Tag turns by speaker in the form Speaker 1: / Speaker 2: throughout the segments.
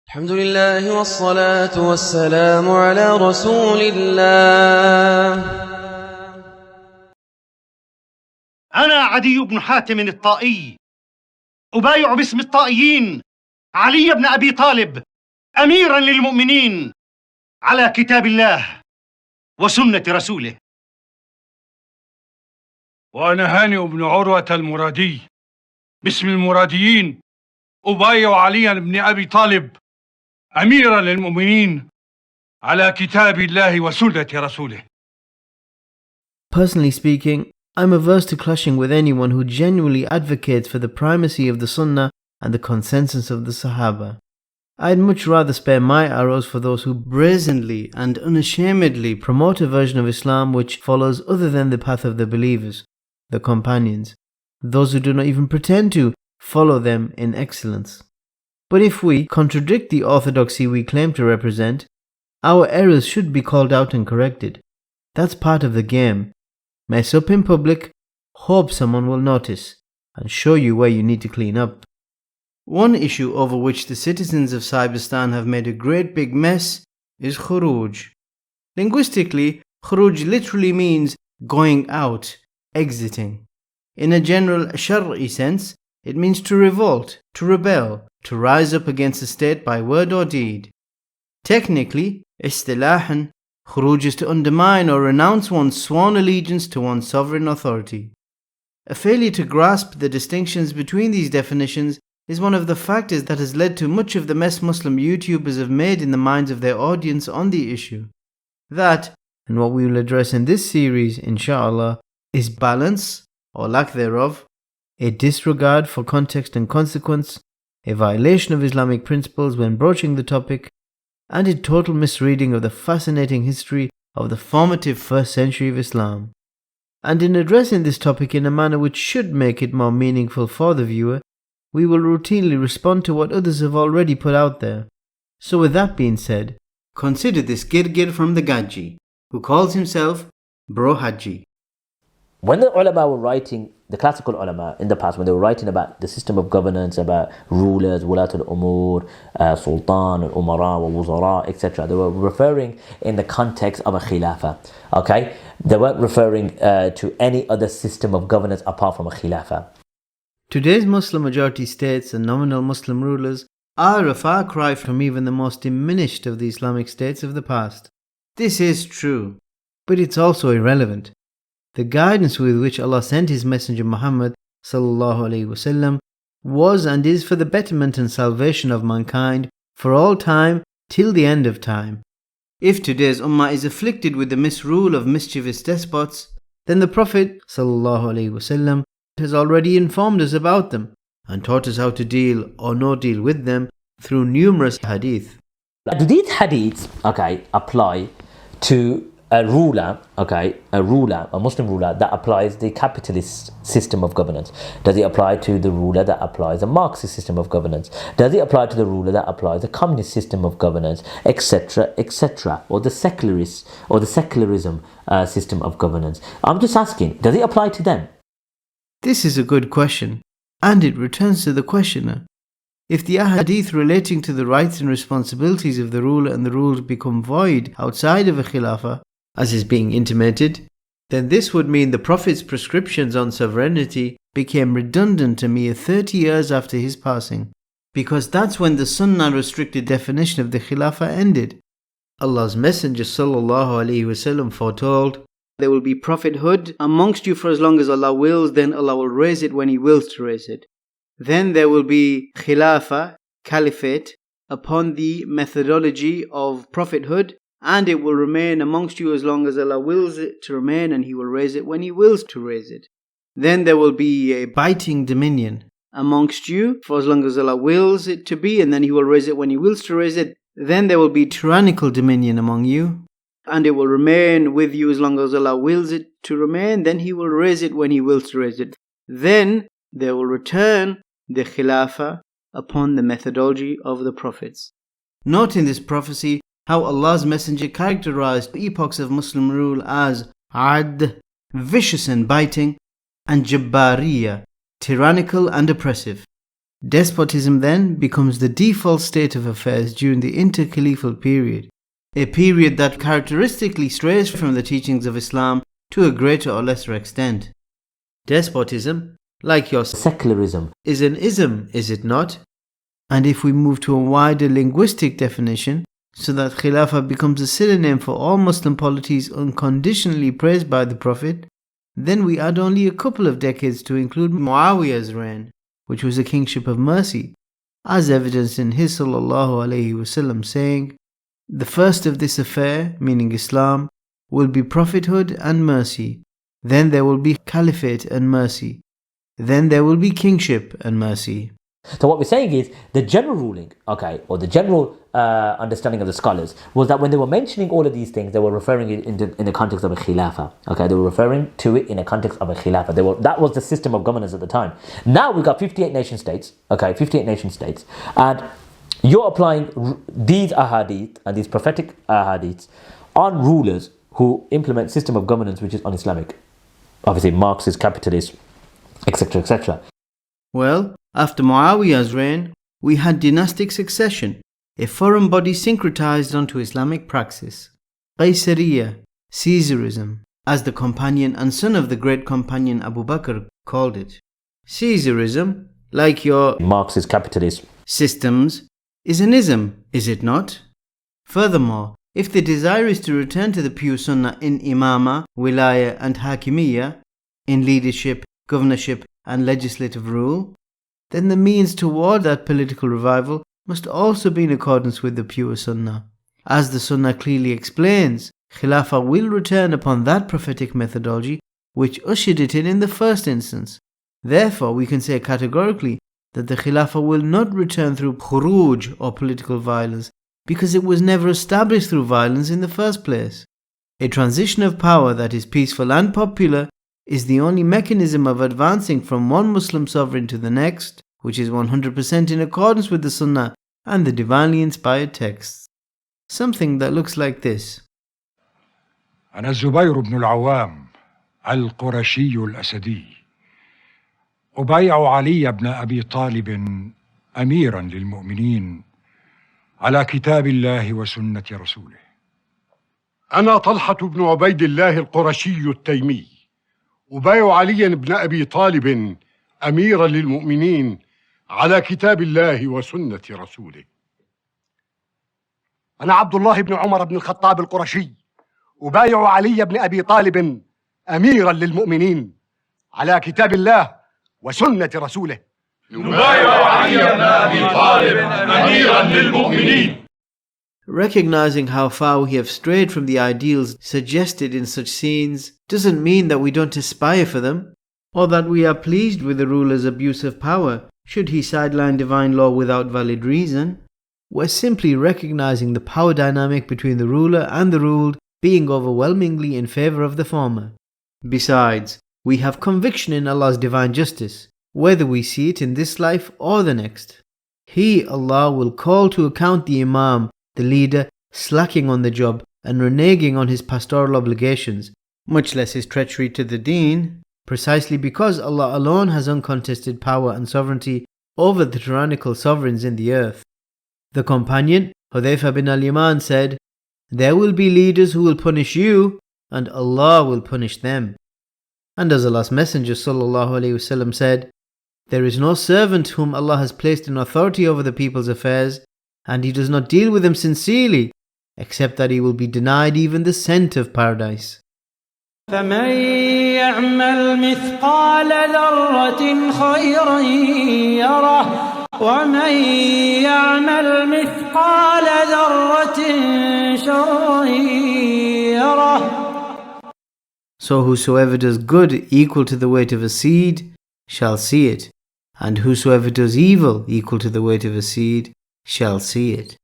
Speaker 1: الحمد لله والصلاة والسلام على رسول الله.
Speaker 2: أنا عدي بن حاتم الطائي أبايع باسم الطائيين علي بن أبي طالب أميرا للمؤمنين على كتاب الله وسنة رسوله.
Speaker 3: وأنا هانئ بن عروة المرادي باسم المراديين أبايع عليا بن أبي طالب أميرا للمؤمنين على كتاب الله وسنة رسوله.
Speaker 4: Personally speaking, I'm averse to clashing with anyone who genuinely advocates for the primacy of the Sunnah and the consensus of the Sahaba. I'd much rather spare my arrows for those who brazenly and unashamedly promote a version of Islam which follows other than the path of the believers, the companions, those who do not even pretend to follow them in excellence. But if we contradict the orthodoxy we claim to represent, our errors should be called out and corrected. That's part of the game. Mess up in public, hope someone will notice, and show you where you need to clean up. One issue over which the citizens of Cyberstan have made a great big mess is khuruj. Linguistically, khuruj literally means going out, exiting. In a general shar'i sense, it means to revolt, to rebel, to rise up against the state by word or deed. Technically, istilahan, khuruj is to undermine or renounce one's sworn allegiance to one's sovereign authority. A failure to grasp the distinctions between these definitions is one of the factors that has led to much of the mess Muslim YouTubers have made in the minds of their audience on the issue. That, and what we will address in this series, inshallah, is balance, or lack thereof, a disregard for context and consequence, a violation of Islamic principles when broaching the topic, and a total misreading of the fascinating history of the formative first century of Islam. And in addressing this topic in a manner which should make it more meaningful for the viewer, we will routinely respond to what others have already put out there. So with that being said, consider this girgir from the Gaji, who calls himself Bro Haji.
Speaker 5: When the ulama were writing, the classical ulama in the past, when they were writing about the system of governance, about rulers, wulat al-umur, sultan, al-umara, wuzara, etc., they were referring in the context of a khilafah. Okay? They weren't referring to any other system of governance apart from a khilafah.
Speaker 4: Today's Muslim majority states and nominal Muslim rulers are a far cry from even the most diminished of the Islamic states of the past. This is true, but it's also irrelevant. The guidance with which Allah sent His Messenger Muhammad ﷺ was and is for the betterment and salvation of mankind for all time till the end of time. If today's ummah is afflicted with the misrule of mischievous despots, then the Prophet ﷺ has already informed us about them and taught us how to deal or no deal with them through numerous hadith.
Speaker 5: Do these hadiths, apply to a ruler, a Muslim ruler that applies the capitalist system of governance? Does it apply to the ruler that applies a Marxist system of governance? Does it apply to the ruler that applies a communist system of governance, etc., etc., or the secularist or the secularism system of governance? I'm just asking, does it apply to them?
Speaker 4: This is a good question, and it returns to the questioner. If the ahadith relating to the rights and responsibilities of the ruler and the rules become void outside of a khilafah, as is being intimated, then this would mean the Prophet's prescriptions on sovereignty became redundant a mere 30 years after his passing, because that's when the sunnah restricted definition of the khilafah ended. Allah's Messenger ﷺ foretold, "There will be prophethood amongst you for as long as Allah wills, then Allah will raise it when He wills to raise it. Then there will be khilafah, caliphate, upon the methodology of prophethood, and it will remain amongst you as long as Allah wills it to remain, and He will raise it when He wills to raise it. Then there will be a biting dominion amongst you for as long as Allah wills it to be, and then He will raise it when He wills to raise it. Then there will be tyrannical dominion among you, and it will remain with you as long as Allah wills it to remain, then He will raise it when He wills to raise it. Then there will return the khilafah upon the methodology of the prophets." Note in this prophecy how Allah's Messenger characterized epochs of Muslim rule as ad, vicious and biting, and jabbariya, tyrannical and oppressive. Despotism then becomes the default state of affairs during the intercaliphal period, a period that characteristically strays from the teachings of Islam to a greater or lesser extent. Despotism, like your
Speaker 5: Secularism.
Speaker 4: is an ism, is it not? And if we move to a wider linguistic definition, so that Khilafah becomes a synonym for all Muslim polities unconditionally praised by the Prophet, then we add only a couple of decades to include Muawiyah's reign, which was a kingship of mercy, as evidenced in his sallallahu alaihi wasallam saying, "The first of this affair, meaning Islam, will be prophethood and mercy. Then there will be caliphate and mercy. Then there will be kingship and mercy."
Speaker 5: So what we're saying is the general ruling, okay, or the general understanding of the scholars was that when they were mentioning all of these things, they were referring it in the context of a khilafah. Okay, they were referring to it in a context of a khilafah. That was the system of governance at the time. Now we've got 58 nation states. Okay, 58 nation states, and you're applying these ahadith and these prophetic ahadiths on rulers who implement system of governance which is un-Islamic, obviously Marxist, capitalist, etc., etc.
Speaker 4: Well, after Muawiyah's reign, we had dynastic succession, a foreign body syncretized onto Islamic praxis. Qaysariya, Caesarism, as the companion and son of the great companion Abu Bakr called it. Caesarism, like your
Speaker 5: Marxist, capitalist
Speaker 4: systems, is an ism, is it not? Furthermore, if the desire is to return to the pure sunnah in imama, wilaya and hakimiyya, in leadership, governorship and legislative rule, then the means toward that political revival must also be in accordance with the pure sunnah. As the sunnah clearly explains, Khilafah will return upon that prophetic methodology which ushered it in the first instance. Therefore, we can say categorically that the Khilafah will not return through khuruj or political violence, because it was never established through violence in the first place. A transition of power that is peaceful and popular is the only mechanism of advancing from one Muslim sovereign to the next, which is 100% in accordance with the Sunnah and the divinely inspired texts. Something that looks like this.
Speaker 3: أنا الزبير بن العوام القرشي الأسدي أبايع علي بن أبي طالب أميرا للمؤمنين على كتاب الله وسنة رسوله.
Speaker 2: أنا طلحة بن عبيد الله القرشي التيمي أبايع عليا بن أبي طالب أميرا للمؤمنين على كتاب الله وسنة رسوله. أنا عبد الله بن عمر بن الخطاب القرشي أبايع علي بن أبي طالب أميرا للمؤمنين على كتاب الله وسنة رسوله.
Speaker 3: نبايع علي بن أبي طالب أميرا للمؤمنين.
Speaker 4: Recognizing how far we have strayed from the ideals suggested in such scenes doesn't mean that we don't aspire for them, or that we are pleased with the ruler's abuse of power should he sideline divine law without valid reason. We're simply recognizing the power dynamic between the ruler and the ruled being overwhelmingly in favor of the former. Besides, we have conviction in Allah's divine justice, whether we see it in this life or the next. He, Allah, will call to account the Imam, the leader, slacking on the job and reneging on his pastoral obligations, much less his treachery to the deen, precisely because Allah alone has uncontested power and sovereignty over the tyrannical sovereigns in the earth. The companion, Hudhayfah bin al-Yaman, said, "There will be leaders who will punish you, and Allah will punish them." And as Allah's Messenger ﷺ said, "There is no servant whom Allah has placed in authority over the people's affairs, and he does not deal with them sincerely, except that he will be denied even the scent of paradise."
Speaker 6: فمن يعمل مثقال ذرة خيرا يره ومن يعمل مثقال ذرة شرا يره.
Speaker 4: So whosoever does good equal to the weight of a seed shall see it, and whosoever does evil equal to the weight of a seed shall see it.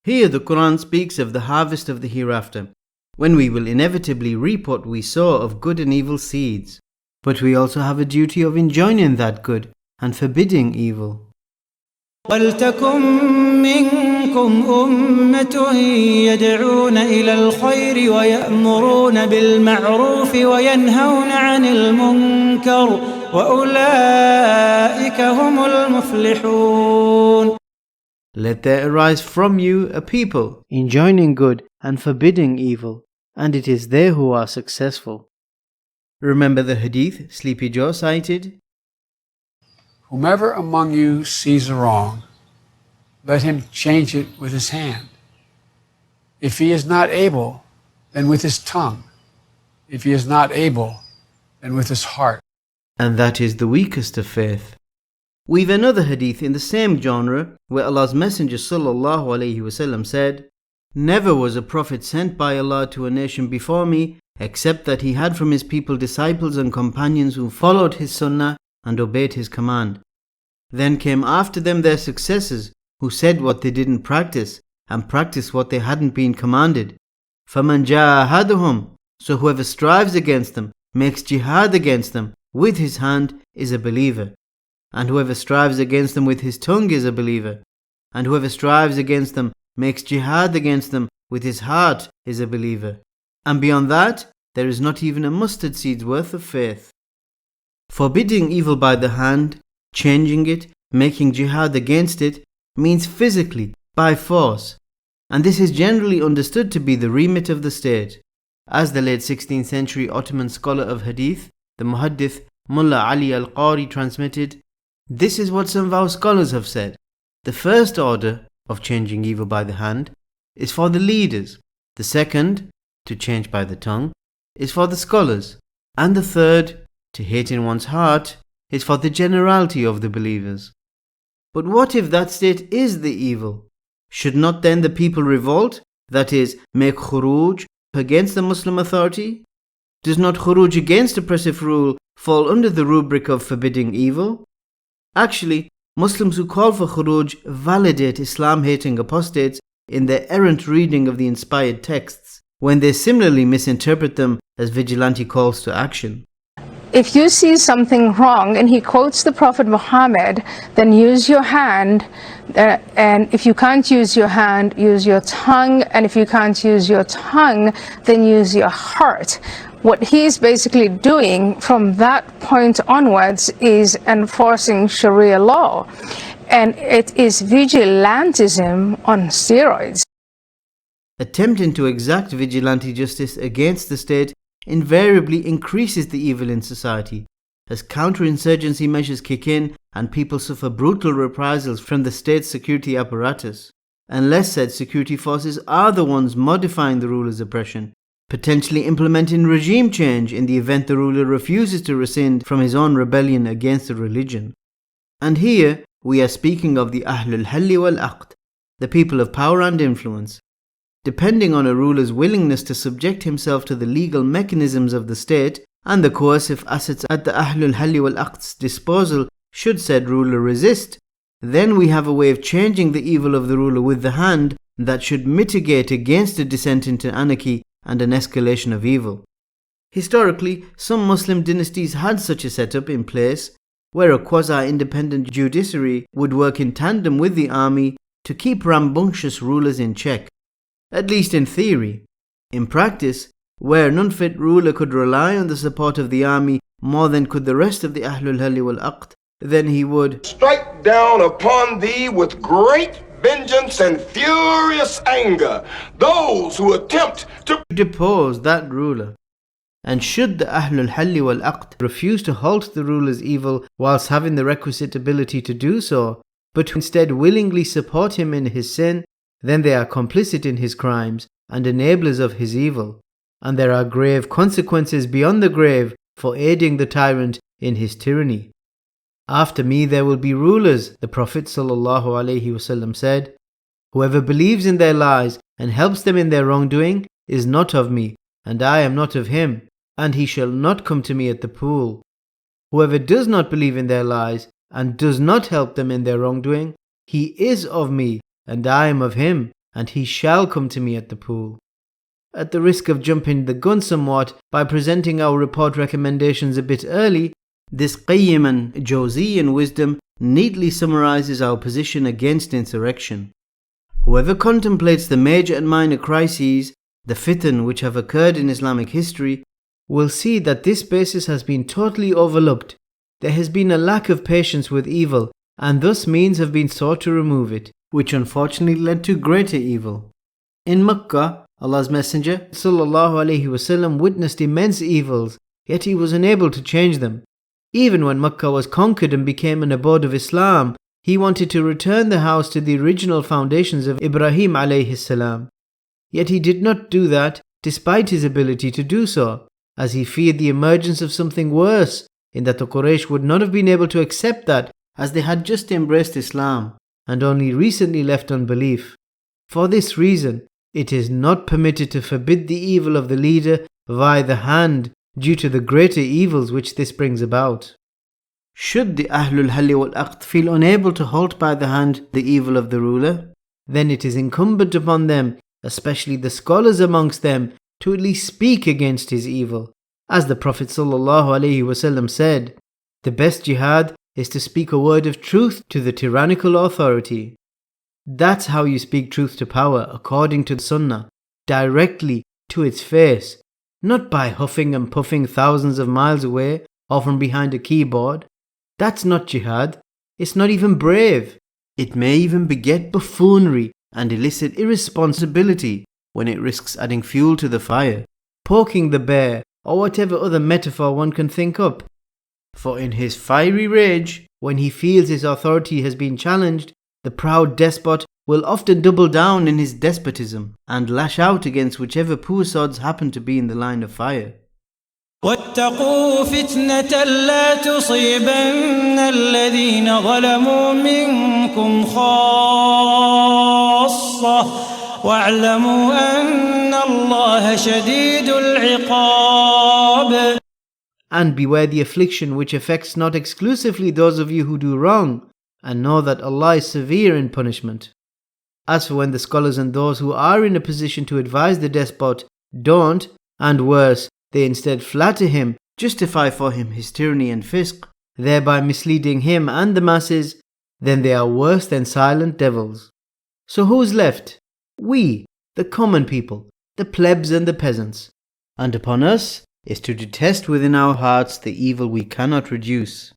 Speaker 4: Here the Quran speaks of the harvest of the hereafter, when we will inevitably reap what we sow of good and evil seeds. But we also have a duty of enjoining that good and forbidding evil.
Speaker 6: وَلْتَكُنْ مِنْكُمْ أُمَّةٌ يَدْعُونَ إِلَى الْخَيْرِ وَيَأْمُرُونَ بِالْمَعْرُوفِ وَيَنْهَوْنَ عَنِ الْمُنْكَرِ وأولئك هم المفلحون.
Speaker 4: Let there arise from you a people enjoining good and forbidding evil, and it is they who are successful. Remember the hadith Sleepy Joe cited?
Speaker 7: Whomever among you sees a wrong, let him change it with his hand. If he is not able, then with his tongue. If he is not able, then with his heart.
Speaker 4: And that is the weakest of faith. We've another hadith in the same genre where Allah's Messenger sallallahu alaihi wasallam said, "Never was a prophet sent by Allah to a nation before me except that he had from his people disciples and companions who followed his sunnah and obeyed his command. Then came after them their successors who said what they didn't practice and practiced what they hadn't been commanded. فَمَنْ جَاهَدَهُمْ, so whoever strives against them, makes jihad against them with his hand, is a believer. And whoever strives against them with his tongue is a believer. And whoever strives against them, makes jihad against them with his heart, is a believer. And beyond that, there is not even a mustard seed's worth of faith." Forbidding evil by the hand, changing it, making jihad against it, means physically, by force. And this is generally understood to be the remit of the state. As the late 16th century Ottoman scholar of hadith, the Muhaddith Mullah Ali al-Qari transmitted, "This is what some of our scholars have said. The first order of changing evil by the hand is for the leaders. The second, to change by the tongue, is for the scholars. And the third, to hate in one's heart, is for the generality of the believers." But what if that state is the evil? Should not then the people revolt, that is, make khuruj against the Muslim authority? Does not khuruj against oppressive rule fall under the rubric of forbidding evil? Actually, Muslims who call for khuruj validate Islam-hating apostates in their errant reading of the inspired texts, when they similarly misinterpret them as vigilante calls to action.
Speaker 8: If you see something wrong and he quotes the Prophet Muhammad, then use your hand, and if you can't use your hand, use your tongue, and if you can't use your tongue, then use your heart. What he's basically doing from that point onwards is enforcing Sharia law, and it is vigilantism on steroids.
Speaker 4: Attempting to exact vigilante justice against the state invariably increases the evil in society, as counterinsurgency measures kick in and people suffer brutal reprisals from the state's security apparatus, unless said security forces are the ones modifying the ruler's oppression, potentially implementing regime change in the event the ruler refuses to rescind from his own rebellion against the religion. And here we are speaking of the Ahlul Halli wal Aqd, the people of power and influence. Depending on a ruler's willingness to subject himself to the legal mechanisms of the state and the coercive assets at the Ahlul Halli wal Aqd's disposal, should said ruler resist, then we have a way of changing the evil of the ruler with the hand that should mitigate against a descent into anarchy and an escalation of evil. Historically, some Muslim dynasties had such a setup in place, where a quasi-independent judiciary would work in tandem with the army to keep rambunctious rulers in check. At least in theory. In practice, where an unfit ruler could rely on the support of the army more than could the rest of the Ahlul Halli wal Aqd, then he would
Speaker 9: strike down upon thee with great vengeance and furious anger those who attempt to
Speaker 4: depose that ruler. And should the Ahlul Halli wal Aqd refuse to halt the ruler's evil whilst having the requisite ability to do so, but instead willingly support him in his sin, then they are complicit in his crimes and enablers of his evil, and there are grave consequences beyond the grave for aiding the tyrant in his tyranny. After me there will be rulers, the Prophet ﷺ said, "Whoever believes in their lies and helps them in their wrongdoing is not of me, and I am not of him, and he shall not come to me at the pool. Whoever does not believe in their lies and does not help them in their wrongdoing, he is of me, and I am of him, and he shall come to me at the pool." At the risk of jumping the gun somewhat by presenting our report recommendations a bit early, this Qayyim and Jawziyan wisdom neatly summarizes our position against insurrection. Whoever contemplates the major and minor crises, the fitan which have occurred in Islamic history, will see that this basis has been totally overlooked. there has been a lack of patience with evil, and thus means have been sought to remove it, which unfortunately led to greater evil. In Makkah, Allah's Messenger ﷺ witnessed immense evils, yet he was unable to change them. Even when Makkah was conquered and became an abode of Islam, he wanted to return the house to the original foundations of Ibrahim alayhi salam. Yet he did not do that despite his ability to do so, as he feared the emergence of something worse, in that the Quraysh would not have been able to accept that, as they had just embraced Islam and only recently left unbelief. For this reason, it is not permitted to forbid the evil of the leader via the hand due to the greater evils which this brings about. Should the Ahlul Halli wal Aqd feel unable to halt by the hand the evil of the ruler, then it is incumbent upon them, especially the scholars amongst them, to at least speak against his evil. As the Prophet ﷺ said, the best jihad is to speak a word of truth to the tyrannical authority. That's how you speak truth to power according to the Sunnah, directly to its face, not by huffing and puffing thousands of miles away or from behind a keyboard. That's not jihad. It's not even brave. It may even beget buffoonery and elicit irresponsibility when it risks adding fuel to the fire, poking the bear, or whatever other metaphor one can think up. For in his fiery rage, when he feels his authority has been challenged, the proud despot will often double down in his despotism and lash out against whichever poor sods happen to be in the line of fire.
Speaker 6: واتقوا فتنة لا تصيبن الذين ظلموا منكم خاصة واعلموا أن الله شديد العقاب.
Speaker 4: And beware the affliction which affects not exclusively those of you who do wrong, and know that Allah is severe in punishment. As for when the scholars and those who are in a position to advise the despot don't, and worse, they instead flatter him, justify for him his tyranny and fisq, thereby misleading him and the masses, then they are worse than silent devils. So who's left? We, the common people, the plebs and the peasants. And upon us is to detest within our hearts the evil we cannot reduce.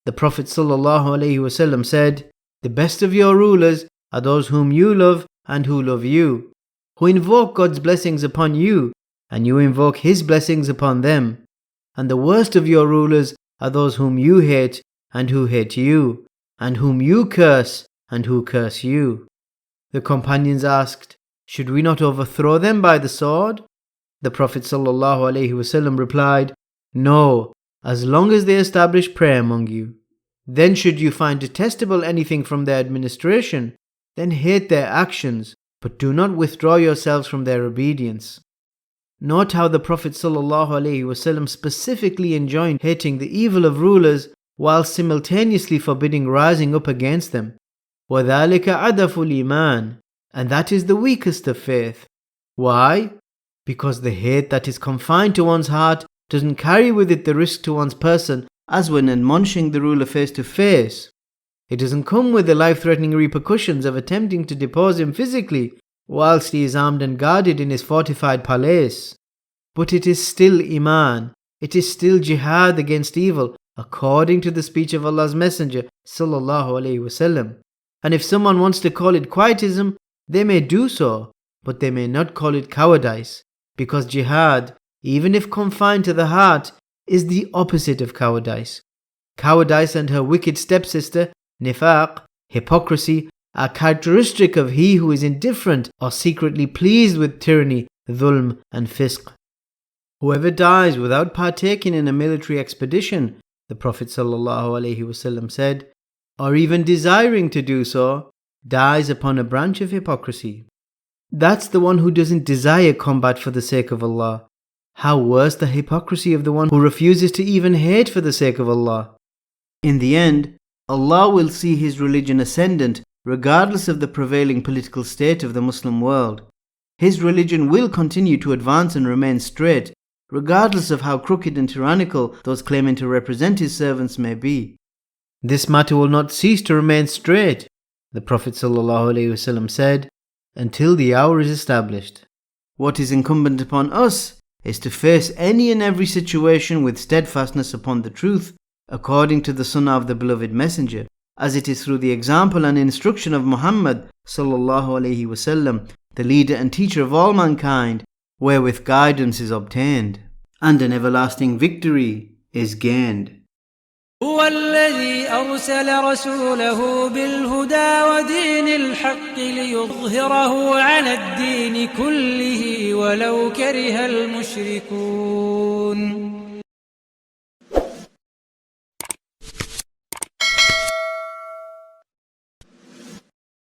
Speaker 4: The Prophet ﷺ said, the best of your rulers are those whom you love and who love you, who invoke God's blessings upon you, and you invoke His blessings upon them. And the worst of your rulers are those whom you hate and who hate you, and whom you curse and who curse you. The companions asked, should we not overthrow them by the sword? The Prophet ﷺ replied, no, as long as they establish prayer among you. Then should you find detestable anything from their administration, then hate their actions, but do not withdraw yourselves from their obedience. Note how the Prophet ﷺ specifically enjoined hating the evil of rulers while simultaneously forbidding rising up against them. وَذَلِكَ عَدَفُ الْإِيمَانِ, and that is the weakest of faith. Why? Because the hate that is confined to one's heart doesn't carry with it the risk to one's person as when admonishing the ruler face to face. It doesn't come with the life-threatening repercussions of attempting to depose him physically whilst he is armed and guarded in his fortified palace. But it is still Iman, it is still jihad against evil according to the speech of Allah's Messenger ﷺ. And if someone wants to call it quietism, they may do so, but they may not call it cowardice, because jihad, even if confined to the heart, is the opposite of cowardice. Cowardice and her wicked stepsister, nifaq, hypocrisy, are characteristic of he who is indifferent or secretly pleased with tyranny, dhulm and fisq. Whoever dies without partaking in a military expedition, the Prophet ﷺ said, or even desiring to do so, dies upon a branch of hypocrisy. That's the one who doesn't desire combat for the sake of Allah. How worse the hypocrisy of the one who refuses to even hate for the sake of Allah. In the end, Allah will see His religion ascendant regardless of the prevailing political state of the Muslim world. His religion will continue to advance and remain straight, regardless of how crooked and tyrannical those claiming to represent His servants may be. This matter will not cease to remain straight, the Prophet ﷺ said, until the hour is established. What is incumbent upon us is to face any and every situation with steadfastness upon the truth according to the Sunnah of the beloved Messenger, as it is through the example and instruction of Muhammad sallallahu alaihi wasallam, the leader and teacher of all mankind, wherewith guidance is obtained and an everlasting victory is gained.
Speaker 6: هو الذي أرسل رسوله بالهدى ودين الحق ليظهره على الدين كله ولو كره المشركون